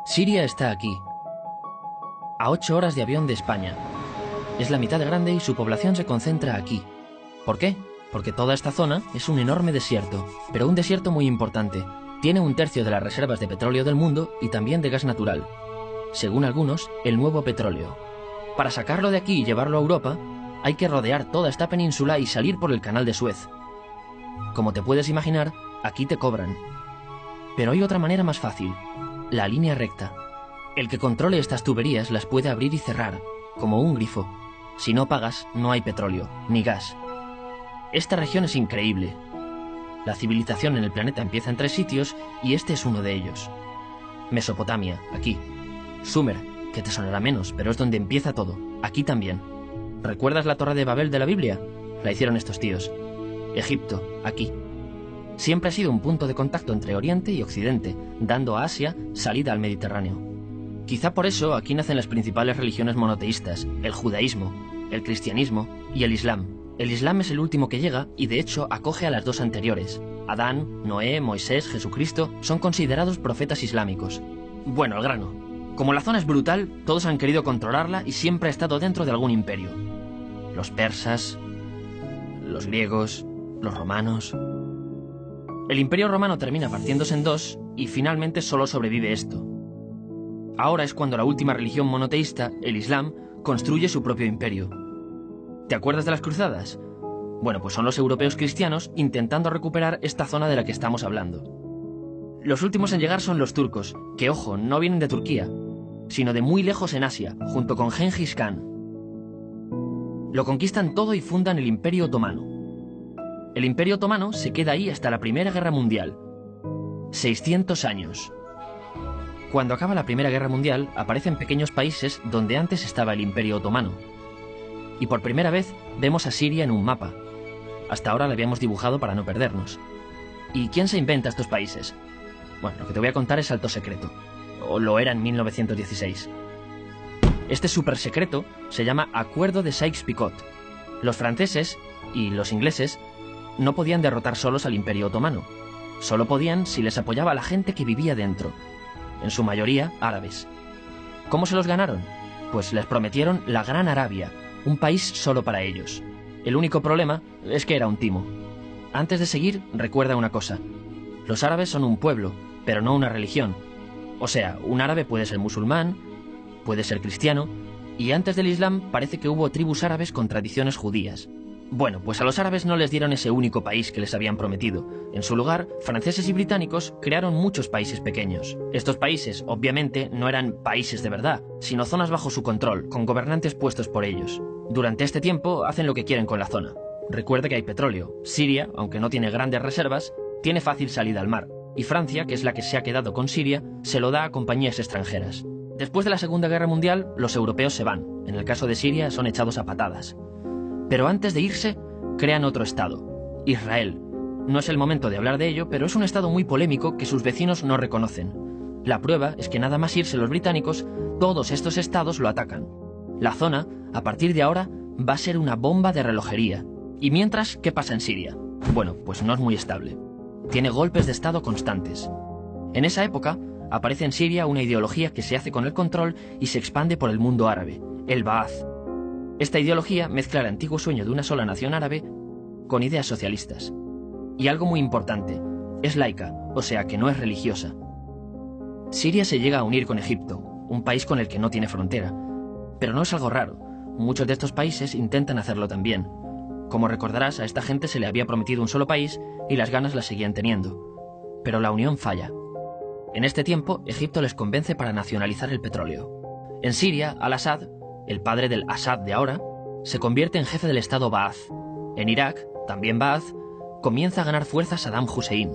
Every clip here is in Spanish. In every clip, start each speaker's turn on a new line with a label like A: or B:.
A: Siria está aquí, a 8 horas de avión de España. Es la mitad de grande y su población se concentra aquí. ¿Por qué? Porque toda esta zona es un enorme desierto, pero un desierto muy importante. Tiene 1/3 de las reservas de petróleo del mundo y también de gas natural. Según algunos, el nuevo petróleo. Para sacarlo de aquí y llevarlo a Europa, hay que rodear toda esta península y salir por el canal de Suez. Como te puedes imaginar, aquí te cobran. Pero hay otra manera más fácil, la línea recta. El que controle estas tuberías las puede abrir y cerrar, como un grifo. Si no pagas, no hay petróleo, ni gas. Esta región es increíble. La civilización en el planeta empieza en 3 sitios y este es uno de ellos. Mesopotamia, aquí. Sumer, que te sonará menos, pero es donde empieza todo, aquí también. ¿Recuerdas la Torre de Babel de la Biblia? La hicieron estos tíos. Egipto, aquí. Siempre ha sido un punto de contacto entre Oriente y Occidente, dando a Asia salida al Mediterráneo. Quizá por eso aquí nacen las principales religiones monoteístas, el judaísmo, el cristianismo y el islam. El islam es el último que llega y de hecho acoge a las 2 anteriores. Adán, Noé, Moisés, Jesucristo son considerados profetas islámicos. Bueno, al grano. Como la zona es brutal, todos han querido controlarla y siempre ha estado dentro de algún imperio. Los persas, los griegos, los romanos. El imperio romano termina partiéndose en 2 y finalmente solo sobrevive esto. Ahora es cuando la última religión monoteísta, el Islam, construye su propio imperio. ¿Te acuerdas de las cruzadas? Bueno, pues son los europeos cristianos intentando recuperar esta zona de la que estamos hablando. Los últimos en llegar son los turcos, que ojo, no vienen de Turquía, sino de muy lejos en Asia, junto con Gengis Khan. Lo conquistan todo y fundan el Imperio Otomano. El Imperio Otomano se queda ahí hasta la Primera Guerra Mundial. 600 años. Cuando acaba la Primera Guerra Mundial, aparecen pequeños países donde antes estaba el Imperio Otomano. Y por primera vez vemos a Siria en un mapa. Hasta ahora la habíamos dibujado para no perdernos. ¿Y quién se inventa estos países? Bueno, lo que te voy a contar es alto secreto. O lo era en 1916. Este súper secreto se llama Acuerdo de Sykes-Picot. Los franceses y los ingleses no podían derrotar solos al Imperio Otomano. Solo podían si les apoyaba la gente que vivía dentro. En su mayoría, árabes. ¿Cómo se los ganaron? Pues les prometieron la Gran Arabia, un país solo para ellos. El único problema es que era un timo. Antes de seguir, recuerda una cosa. Los árabes son un pueblo, pero no una religión. O sea, un árabe puede ser musulmán, puede ser cristiano, y antes del Islam parece que hubo tribus árabes con tradiciones judías. Bueno, pues a los árabes no les dieron ese único país que les habían prometido. En su lugar, franceses y británicos crearon muchos países pequeños. Estos países, obviamente, no eran países de verdad, sino zonas bajo su control, con gobernantes puestos por ellos. Durante este tiempo hacen lo que quieren con la zona. Recuerda que hay petróleo. Siria, aunque no tiene grandes reservas, tiene fácil salida al mar. Y Francia, que es la que se ha quedado con Siria, se lo da a compañías extranjeras. Después de la Segunda Guerra Mundial, los europeos se van. En el caso de Siria, son echados a patadas. Pero antes de irse, crean otro estado, Israel. No es el momento de hablar de ello, pero es un estado muy polémico que sus vecinos no reconocen. La prueba es que nada más irse los británicos, todos estos estados lo atacan. La zona, a partir de ahora, va a ser una bomba de relojería. Y mientras, ¿qué pasa en Siria? Bueno, pues no es muy estable. Tiene golpes de estado constantes. En esa época, aparece en Siria una ideología que se hace con el control y se expande por el mundo árabe, el Ba'ath. Esta ideología mezcla el antiguo sueño de una sola nación árabe con ideas socialistas. Y algo muy importante, es laica, o sea que no es religiosa. Siria se llega a unir con Egipto, un país con el que no tiene frontera. Pero no es algo raro, muchos de estos países intentan hacerlo también. Como recordarás, a esta gente se le había prometido un solo país y las ganas las seguían teniendo. Pero la unión falla. En este tiempo, Egipto les convence para nacionalizar el petróleo. En Siria, Al-Assad, el padre del Assad de ahora, se convierte en jefe del estado Ba'ath. En Irak, también Ba'ath, comienza a ganar fuerza Saddam Hussein.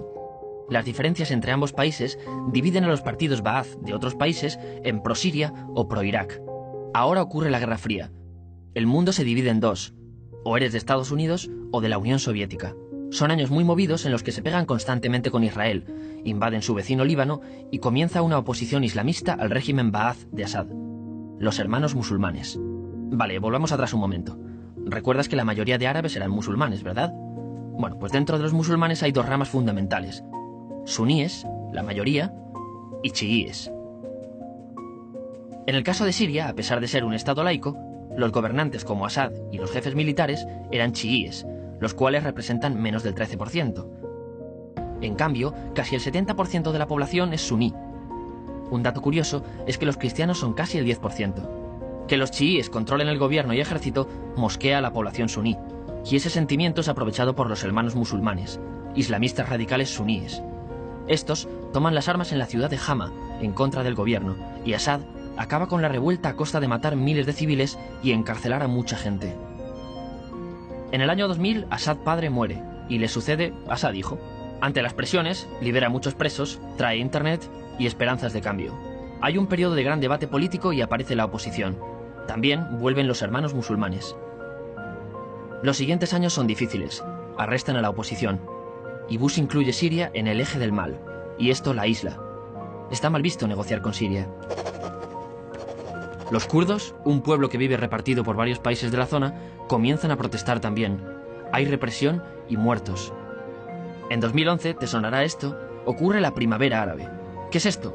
A: Las diferencias entre ambos países dividen a los partidos Ba'ath de otros países en pro-Siria o pro-Irak. Ahora ocurre la Guerra Fría. El mundo se divide en 2. O eres de Estados Unidos o de la Unión Soviética. Son años muy movidos en los que se pegan constantemente con Israel, invaden su vecino Líbano y comienza una oposición islamista al régimen Ba'ath de Assad. Los hermanos musulmanes. Vale, volvamos atrás un momento. Recuerdas que la mayoría de árabes eran musulmanes, ¿verdad? Bueno, pues dentro de los musulmanes hay 2 ramas fundamentales. Suníes, la mayoría, y chiíes. En el caso de Siria, a pesar de ser un estado laico, los gobernantes como Assad y los jefes militares eran chiíes, los cuales representan menos del 13%. En cambio, casi el 70% de la población es suní. Un dato curioso es que los cristianos son casi el 10%. Que los chiíes controlen el gobierno y ejército mosquea a la población suní, y ese sentimiento es aprovechado por los hermanos musulmanes, islamistas radicales suníes. Estos toman las armas en la ciudad de Hama, en contra del gobierno, y Assad acaba con la revuelta a costa de matar miles de civiles y encarcelar a mucha gente. En el año 2000, Assad padre muere, y le sucede Assad hijo. Ante las presiones, libera a muchos presos, trae internet y esperanzas de cambio. Hay un periodo de gran debate político y aparece la oposición. También vuelven los hermanos musulmanes. Los siguientes años son difíciles. Arrestan a la oposición. Y Bush incluye Siria en el eje del mal, y esto la aísla. Está mal visto negociar con Siria. Los kurdos, un pueblo que vive repartido por varios países de la zona, comienzan a protestar también. Hay represión y muertos. En 2011, te sonará esto, ocurre la Primavera Árabe. ¿Qué es esto?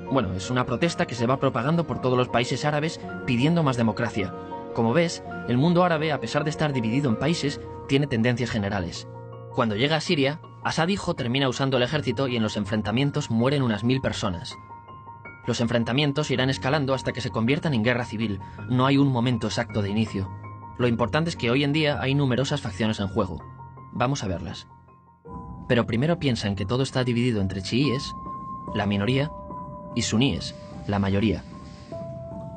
A: Bueno, es una protesta que se va propagando por todos los países árabes pidiendo más democracia. Como ves, el mundo árabe, a pesar de estar dividido en países, tiene tendencias generales. Cuando llega a Siria, Assad hijo termina usando el ejército y en los enfrentamientos mueren unas 1000 personas. Los enfrentamientos irán escalando hasta que se conviertan en guerra civil. No hay un momento exacto de inicio. Lo importante es que hoy en día hay numerosas facciones en juego. Vamos a verlas. Pero primero piensa en que todo está dividido entre chiíes, la minoría, y suníes, la mayoría.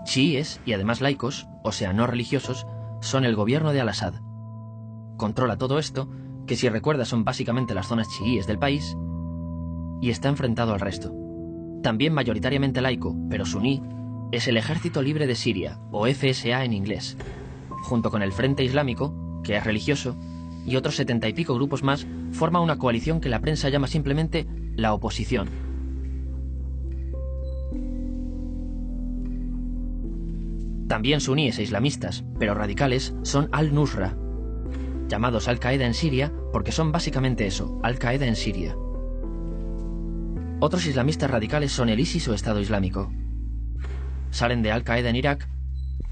A: Chiíes, y además laicos, o sea, no religiosos, son el gobierno de al-Assad. Controla todo esto, que si recuerdas son básicamente las zonas chiíes del país, y está enfrentado al resto. También mayoritariamente laico, pero suní, es el Ejército Libre de Siria, o FSA en inglés, junto con el Frente Islámico, que es religioso, y otros 70 y pico grupos más, forma una coalición que la prensa llama simplemente la oposición. También suníes e islamistas, pero radicales, son al-Nusra, llamados Al-Qaeda en Siria porque son básicamente eso, Al-Qaeda en Siria. Otros islamistas radicales son el ISIS o Estado Islámico. Salen de Al-Qaeda en Irak,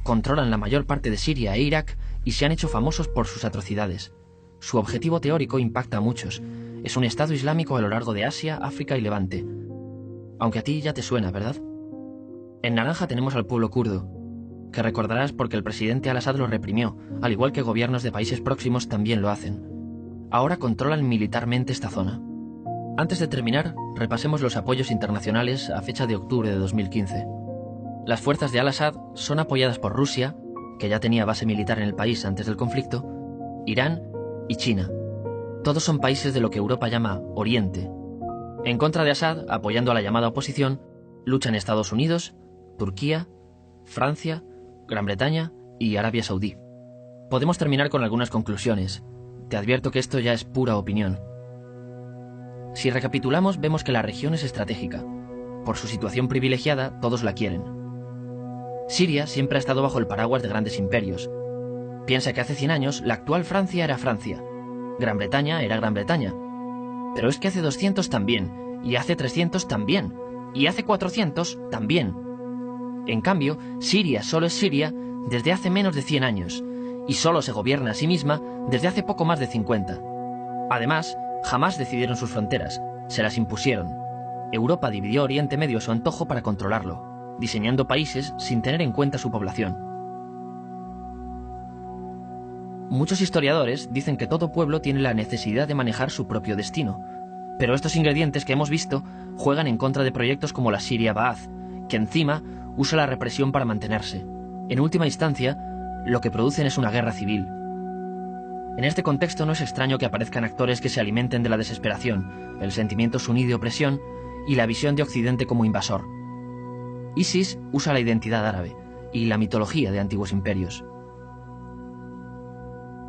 A: controlan la mayor parte de Siria e Irak y se han hecho famosos por sus atrocidades. Su objetivo teórico impacta a muchos. Es un Estado Islámico a lo largo de Asia, África y Levante. Aunque a ti ya te suena, ¿verdad? En naranja tenemos al pueblo kurdo, que recordarás porque el presidente al-Assad lo reprimió, al igual que gobiernos de países próximos también lo hacen. Ahora controlan militarmente esta zona. Antes de terminar, repasemos los apoyos internacionales a fecha de octubre de 2015. Las fuerzas de al-Assad son apoyadas por Rusia, que ya tenía base militar en el país antes del conflicto, Irán y China. Todos son países de lo que Europa llama Oriente. En contra de Assad, apoyando a la llamada oposición, luchan Estados Unidos, Turquía, Francia, Gran Bretaña y Arabia Saudí. Podemos terminar con algunas conclusiones. Te advierto que esto ya es pura opinión. Si recapitulamos, vemos que la región es estratégica. Por su situación privilegiada, todos la quieren. Siria siempre ha estado bajo el paraguas de grandes imperios. Piensa que hace 100 años la actual Francia era Francia. Gran Bretaña era Gran Bretaña. Pero es que hace 200 también, y hace 300 también, y hace 400 también. En cambio, Siria solo es Siria desde hace menos de 100 años, y solo se gobierna a sí misma desde hace poco más de 50. Además, jamás decidieron sus fronteras, se las impusieron. Europa dividió Oriente Medio a su antojo para controlarlo, diseñando países sin tener en cuenta su población. Muchos historiadores dicen que todo pueblo tiene la necesidad de manejar su propio destino, pero estos ingredientes que hemos visto juegan en contra de proyectos como la Siria Ba'ath, que encima usa la represión para mantenerse. En última instancia, lo que producen es una guerra civil. En este contexto no es extraño que aparezcan actores que se alimenten de la desesperación, el sentimiento suní de opresión y la visión de Occidente como invasor. ISIS usa la identidad árabe y la mitología de antiguos imperios.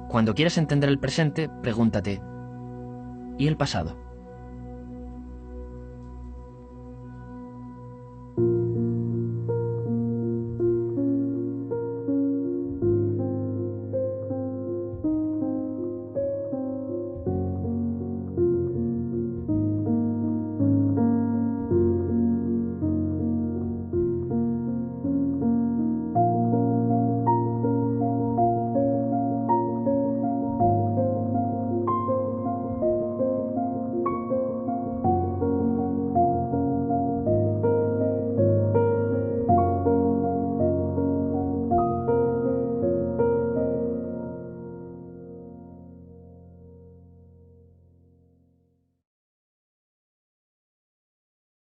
A: Cuando quieres entender el presente, pregúntate, ¿y el pasado?